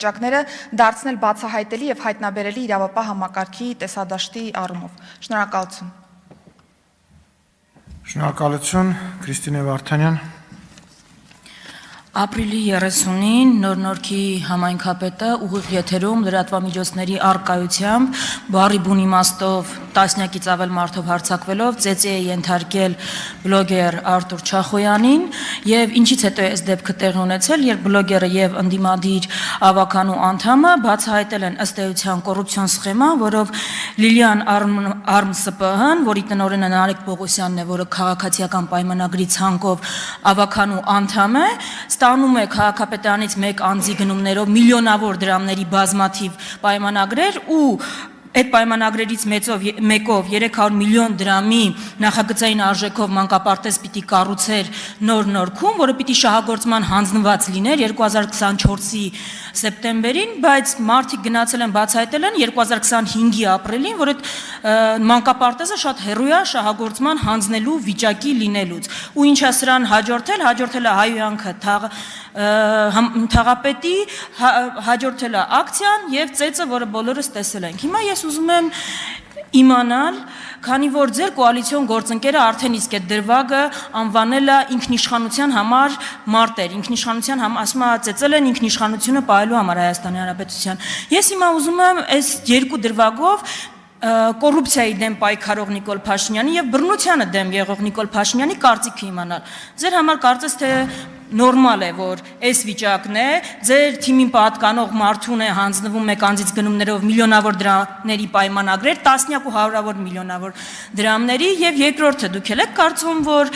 Ճակները դարձնել բացահայտելի եւ հայտնաբերելի իրավապահ համակարգի տեսադաշտի առումով։ Շնորհակալություն։ Շնորհակալություն, Քրիստինե Վարդանյան։ Ապրիլի 30-ին Նոր-Նորքի համայնքապետը ուղիղ եթերում լրատվամիջոցների առկայությամբ բառի բուն իմաստով տասնյակից ավել մարդով հարձակվելով ծեծի է ենթարկել բլոգեր Արտուր Չախոյանին եւ ինչից հետո է այս դեպքը տեղի ունեցել, երբ բլոգերը եւ ընդդիմադիր ավականու անդամը բացահայտել են ըստ էության կոռուպցիոն սխեմա, որով Լիլիան ԱրմսՊՀ-ն, որի տնօրենը Նարեկ Պողոսյանն է, որը քաղաքացիական պայմանագրի ցանկով ավականու անդամ է, ստանում է քաղաքապետարանից մեկ անձի գնումներով միլիոնավոր դրամների բազմաթիվ պայմանագրեր ու այդ պայմանագրերից մեկով 300 միլիոն դրամի նախագծային արժեքով մանկապարտեզ պիտի կառուցեր Նոր-Նորքում, որը պիտի շահագործման հանձնված լիներ 2024-ի սեպտեմբերին, բայց մարդիկ գնացել են բացահայտել են 2025-ի ապրիլին, որ այդ մանկապարտեզը շատ հեռու է շահագործման հանձնելու վիճակի լինելուց։ Ու ինչա սրան հաջորդել է հայոյանքը թաղապետի, հաջորդել է ակցիան եւ ծեծը, որը բոլորս տեսել ենք։ Հիմա ես ուզում եմ իմանալ, քանի որ ձեր կոալիցիոն գործընկերը արդեն իսկ այդ դրվագը անվանել է ինքնիշխանության համար մարտեր, ինքնիշխանության ասում է ծեծել են ինքնիշխանությունը պահելու համար Հայաստանի Հանրապետության։ Ես հիմա ուզում եմ այս երկու դրվագով կոռուպցիայի դեմ պայքարող Նիկոլ Փաշինյանի եւ բռնությանը դեմ եղող Նիկոլ Փաշինյանի կարծիքը իմանալ։ Ձեր համար կարծես թե նորմալ է, որ այս վիճակն է, ձեր թիմին պատկանող մարդուն է հանձնվում մեկ անձից գնումներով միլիոնավոր դրամների պայմանագրեր, տասնյակ ու հարյուրավոր միլիոնավոր դրամների եւ երկրորդը դուք եք կարծում, որ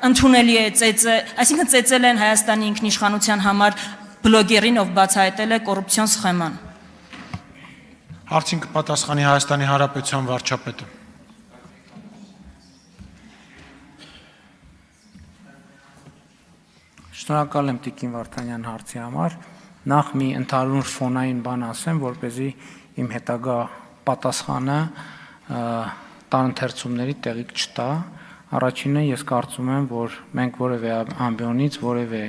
ընդունելի է ծեծը, այսինքն ծեծել են Հայաստանի ինքնիշխանության համար բլոգերին, ով բացահայտել է կոռուպցիոն սխեման։ Հարցին կպատասխանի Հայաստանի Հանրապետության վարչապետը։ Շնորհակալ եմ Տիկին Վարդանյան հարցի համար։ Նախ մի ընդհանուր ֆոնային բան ասեմ, որպեսզի իմ հետագա պատասխանը տարընթերցումների տեղիք չտա։ Առաջինը ես կարծում եմ, որ մենք որևէ ամբիոնից որևէ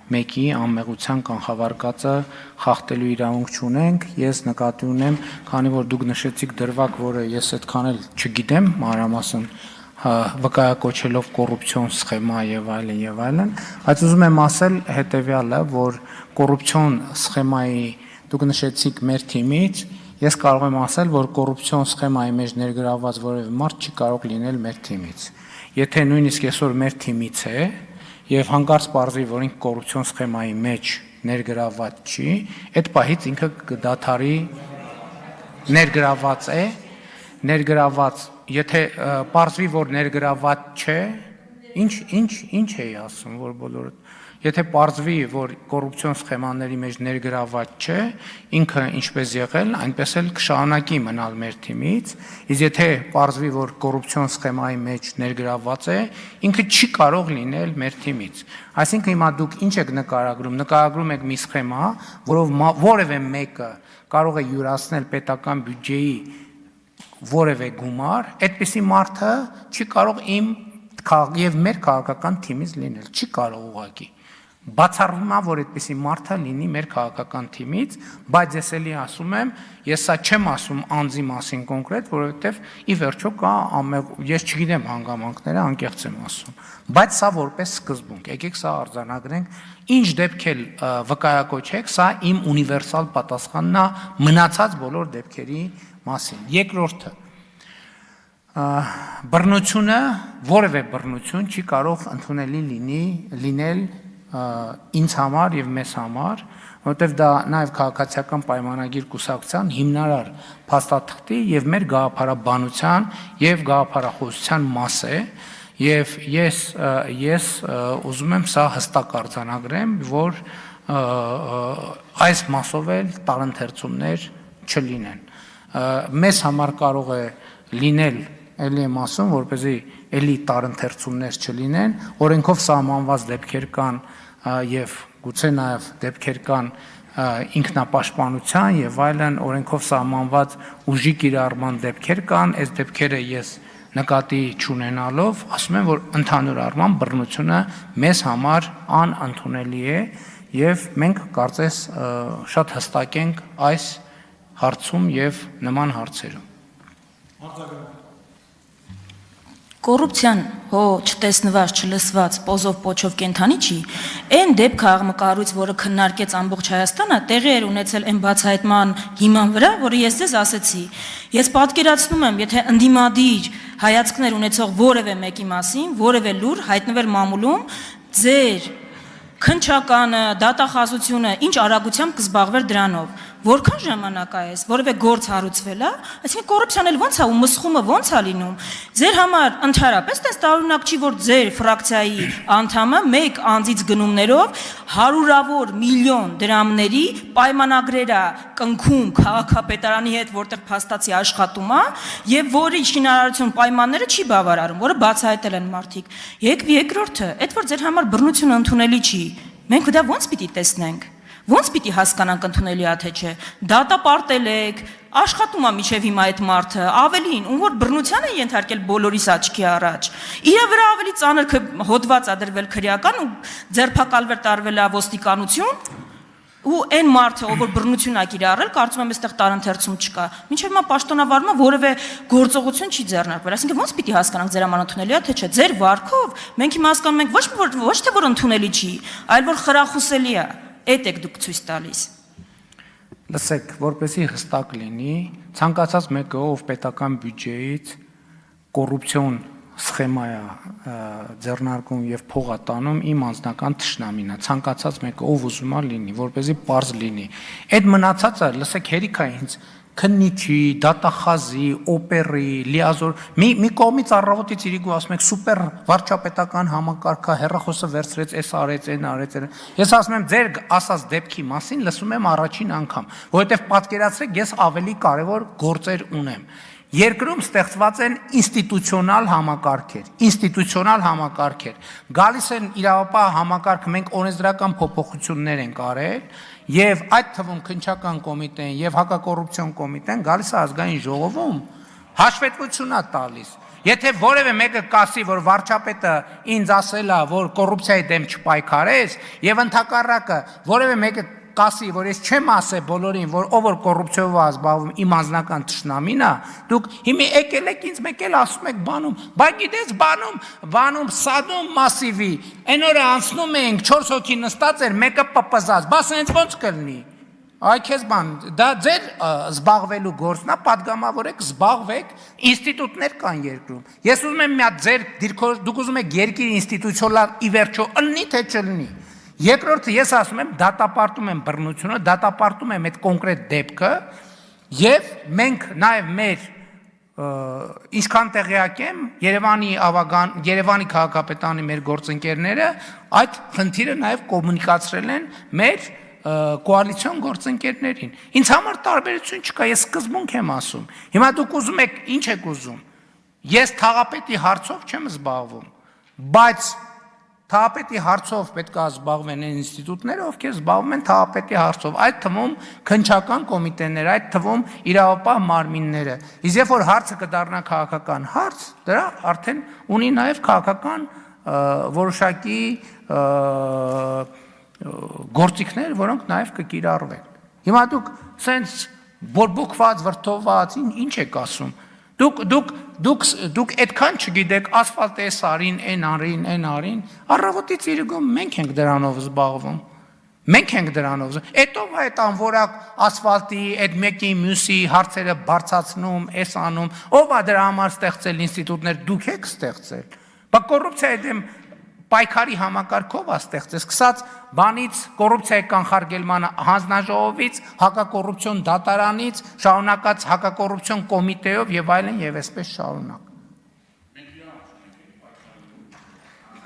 մեկի անմեղության կանխավարկածը խախտելու իրավունք չունենք։ Ես նկատի ունեմ, քանի որ դուք նշեցիք դրվագ, որը ես այդքան էլ չգիտեմ, մանրամասն վկայակոչելով կոռուպցիոն սխեմա եւ այլն, բայց ուզում եմ ասել հետեւյալը, որ կոռուպցիոն սխեմայի դուք նշեցիք մեր թիմից, ես կարող եմ ասել, որ կոռուպցիոն սխեմայի մեջ ներգրավված որևէ մարդ չի կարող լինել մեր թիմից։ Եթե նույնիսկ այսօր մեր թիմից է եւ հանկարծ պարզվի, որ ինքը կոռուպցիոն սխեմայի մեջ ներգրավված չի, այդ պահից ինքը կդադարի ներգրավված է, ներգրավված, եթե պարզվի, որ ներգրավված չէ, ինչ էի ասում, որ բոլորը, եթե պարզվի, որ կոռուպցիոն սխեմաների մեջ ներգրավված չէ, ինքը ինչպես եղել, այնպես էլ կշարունակի մնալ մեր թիմից, իսկ եթե պարզվի, որ կոռուպցիոն սխեմայի մեջ ներգրավված է, ինքը չի կարող լինել մեր թիմից։ Այսինքն հիմա դուք ինչ եք նկարագրում եք մի սխեմա, որով որևէ մեկը կարող է յուրացնել պետական բյուջեի որևէ գումար, այդպիսի մարդը չի կարող իմ եւ մեր քաղաքական թիմից լինել, չի կարող ուղղակի։ Բացառվում է, որ այդպիսի մարդը լինի մեր քաղաքական թիմից, բայց ես էլի ասում եմ, ես սա չեմ ասում անձի մասին կոնկրետ, որովհետեւ ի վերջո կա ես չգիտեմ հանգամանքները, անկեղծ եմ ասում, բայց սա որպես սկզբունք, եկեք սա արձանագրենք, ինչ դեպք էլ վկայակոչեք, սա իմ ունիվերսալ պատասխանն է մնացած բոլոր դեպքերի մասին։ Երկրորդը բռնությունը, որևէ բռնություն չի կարող ընդունելի լինել ինձ համար եւ մեզ համար, որովհետեւ դա նաեւ քաղաքացիական պայմանագիր կուսակցության հիմնարար փաստաթղթի եւ մեր գաղափարաբանության եւ գաղափարախոսության մաս է եւ ես ուզում եմ սա հստակ արձանագրեմ, որ այս մասով էլ տարընթերցումներ չլինեն։ Մեզ համար կարող է լինել, էլի եմ ասում, որպեսզի էլի տարընթերցումներ չլինեն, օրենքով սահմանված դեպքեր կան եւ գուցե նաեւ դեպքեր կան ինքնապաշտպանության եւ այլն օրենքով սահմանված ուժի կիրառման դեպքեր կան, այս դեպքերը ես նկատի չունենալով ասում եմ, որ ընդհանուր առմամբ բռնությունը մեզ համար անընդունելի է եւ մենք կարծես շատ հստակ ենք այս հարցում եւ նման հարցերում։ Կոռուպցիան հո չտեսնված, չլսված, պոզով պոչով կենթանի չի, այն դեպքը աղմկարույց, որը քննարկեց ամբողջ Հայաստանը, տեղի էր ունեցել այն բացահայտման հիման վրա, որը ես ձեզ ասեցի։ Ես պատկերացնում եմ, եթե ընդդիմադիր հայացքներ ունեցող որևէ մեկի մասին, որևէ լուր հայտնվեր մամուլում, ձեր քննչականը, դատախազությունը ինչ արագությամբ կզբաղվեր դրանով, որքան ժամանակ է այս, որևէ գործ հարուցվել է, այսինքն կոռուպցիան էլ ոնց է ու մսխումը ոնց է լինում։ Ձեր համար ընդհանրապես տես տարօրինակ չի, որ ձեր ֆրակցիայի անդամը մեկ անձից գնումներով հարյուրավոր միլիոն դրամների պայմանագրեր է կնքում քաղաքապետարանի հետ, որտեղ փաստացի աշխատում է, եւ որի շինարարություն պայմանները չի բավարարում, որը բացահայտել են մարդիկ։ Երկրորդը, այդ որ ձեր համար բռնությունը ընդունելի չի, մենք դա ոնց պիտի տեսնենք։ Ոնց պիտի հասկանանք ընդունելի է թե չէ։ Դատապարտել եք, աշխատում է միջև հիմա այդ մարդը, ավելին, ում որ բռնության է ենթարկել բոլորիս աչքի առաջ։ Իր վրա ավելի ծանր հոդված ա դրվել քրեական ու ձերբակալվել տարվել է ոստիկանություն, ու այն մարդը, ով որ բռնություն ա կիրառել, կարծում եմ այստեղ տարընթերցում չկա։ Մինչև հիմա պաշտոնավարումը որևէ գործողություն չի ձեռնարկվել։ Այսինքն ոնց պիտի հասկանանք ձեր համար ընդունելի է թե չէ։ Ձեր վարքով մենք հիմա հասկանում ենք ոչ թե որ ընդունելի չի, այլ որ խրախուսելի է։ Այդ եք դուք ցույց տալիս։ Լսեք, որպեսզի հստակ լինի, ցանկացած մեկը, ով պետական բյուջեից կոռուպցիոն սխեմա է ձեռնարկում եւ փող է տանում, իմ անձնական թշնամին է, ցանկացած մեկը, ով ուզում է լինի, որպեսզի པարզ լինի։ Այդ մնացածը, լսեք, հերիք է ինձ քննիչի, դատախազի, օպերի, լիազոր, մի կողմից առավոտից իրիկու ասում եք սուպեր վարչապետական համակարգը, հեռախոսը վերցրեց, էս արեց, այն արեց, այն։ Ես ասում եմ, ձեր ասած դեպքի մասին լսում եմ առաջին անգամ, որովհետև պատկերացրեք, ես ավելի կարևոր գործեր ունեմ։ Երկրում ստեղծված են ինստիտուցիոնալ համակարգեր, գալիս են իրավապահ համակարգը, մենք օրենսդրական փոփոխություններ ենք արել, եւ այդ թվում քննչական կոմիտեն եւ հակակոռուպցիոն կոմիտեն գալիս է ազգային ժողովում հաշվետվություն է տալիս։ Եթե որևէ մեկը կասի, որ վարչապետը ինձ ասել է, որ կոռուպցիայի դեմ չպայքարես, եւ ընդհակառակը որևէ մեկը կասի, որ ես չեմ ասել բոլորին, որ ով որ կոռուպցիայով է զբաղվում, իմ անձնական թշնամին է, դուք հիմա եկել եք ինձ մեկ էլ ասում եք բանում, բայց գիտես բանում սադում մասիվի, այն օրը անցնում ենք 4 հոգի նստած էր, մեկը պպզած, բաս այնց ոնց կլինի։ Այ քեզ բան, դա ձեր զբաղվելու գործն է, պատգամավորեք, զբաղվեք, ինստիտուտներ կան երկրում։ Ես ուզում եմ մի հատ ձեր դուք ուզում եք երկիր ինստիտուցիոնալ ի վերջո ըլնի թե չըլնի։ Երկրորդը ես ասում եմ, դատապարտում եմ բռնությունը, դատապարտում եմ այդ կոնկրետ դեպքը եւ մենք նաեւ մեր ինչքան տեղյակ եմ Երևանի քաղաքապետարանի մեր գործընկերները այդ խնդիրը նաեւ կոմունիկացրել են մեր կոալիցիոն գործընկերներին։ Ինձ համար տարբերություն չկա, ես սկզբունք եմ ասում։ Հիմա դուք ուզում եք, ինչ եք ուզում։ Ես թաղապետի հարցով չեմ զբաղվում, բայց թաղապետի հարցով պետք է զբաղվեն այն ինստիտուտները, ովքեր զբաղվում են թաղապետի հարցով, այդ թվում քննչական կոմիտեները, այդ թվում իրավապահ մարմինները։ Իսկ երբ որ հարցը կդառնա քաղաքական հարց, դրա արդեն ունի նաև քաղաքական որոշակի գործիքներ, որոնք նաև կկիրառվեն։ Հիմա դուք սենց բորբոքված, վրդովված, ինչ եք ասում։ Դուք այդքան չգիտեք, ասֆալտ էս արին, այն արին, առավոտից իրգում մենք ենք դրանով զբաղվում։ Մենք ենք դրանով զբաղվում։ Էդ ով է այդ անվորակ ասֆալտի, այդ մեկի մյուսի հարցերը բարձացնում, էս անում, ով է դրա համար ստեղծել ինստիտուտներ, դուք եք ստեղծել։ Բա կոռուպցիայի դեմ պայքարի համակարգով է ստեղծել, սկսած բանից կոռուպցիայի կանխարգելման հանձնաժողովից, հակակոռուպցիոն դատարանից, շարունակած հակակոռուպցիոն կոմիտեով եւ այլն եւ այսպես շարունակ։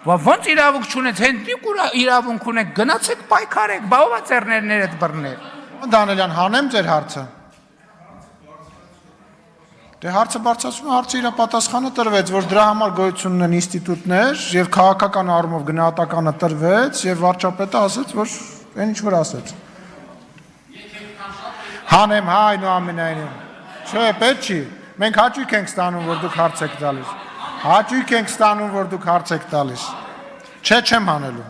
Ոնց իրավունք չունեք, հենց իրավունք ունեք, գնացեք պայքարեք, բա ով է ծերներներդ բռնել։ Դանիելյան, հանեմ ձեր հարցը։ Դե հարցը բարձրացում է, հարցը իր պատասխանը տրվեց, որ դրա համար գոյություն ունեն ինստիտուտներ եւ քաղաքական առումով գնահատականը տրվեց եւ վարչապետը ասաց, որ այն ինչ որ ասաց։ Հանեմ, հա, այնուամենայնիվ։ Չէ, պետք չի։ Մենք հաճույք ենք ստանում, որ դուք հարց եք տալիս։ Հաճույք ենք ստանում, որ դուք հարց եք տալիս։ Չէ, չեմ հանելու։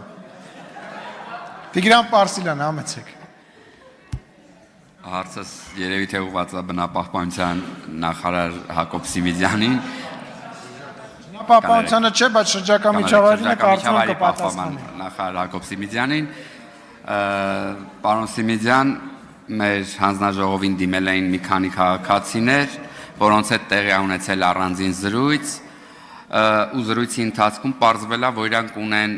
Տիգրան Պարսիլյան, համեցեք։ Հարցս երևի թե ուղղված է բնապահպանության նախարար Հակոբ Սիմիդյանին։ Բնապահպանությանը չէ, բայց շրջակա միջավայրին է կարծում եմ կպատասխանի։ Նախարար Հակոբ Սիմիդյանին, պարոն Սիմիդյան, մեր հանձնաժողովին դիմել էին մի քանի քաղաքացիներ, որոնց հետ տեղի ունեցել առանձին զրույց, ու զրույցի ընթացքում պարզվել է, որ իրանք ունեն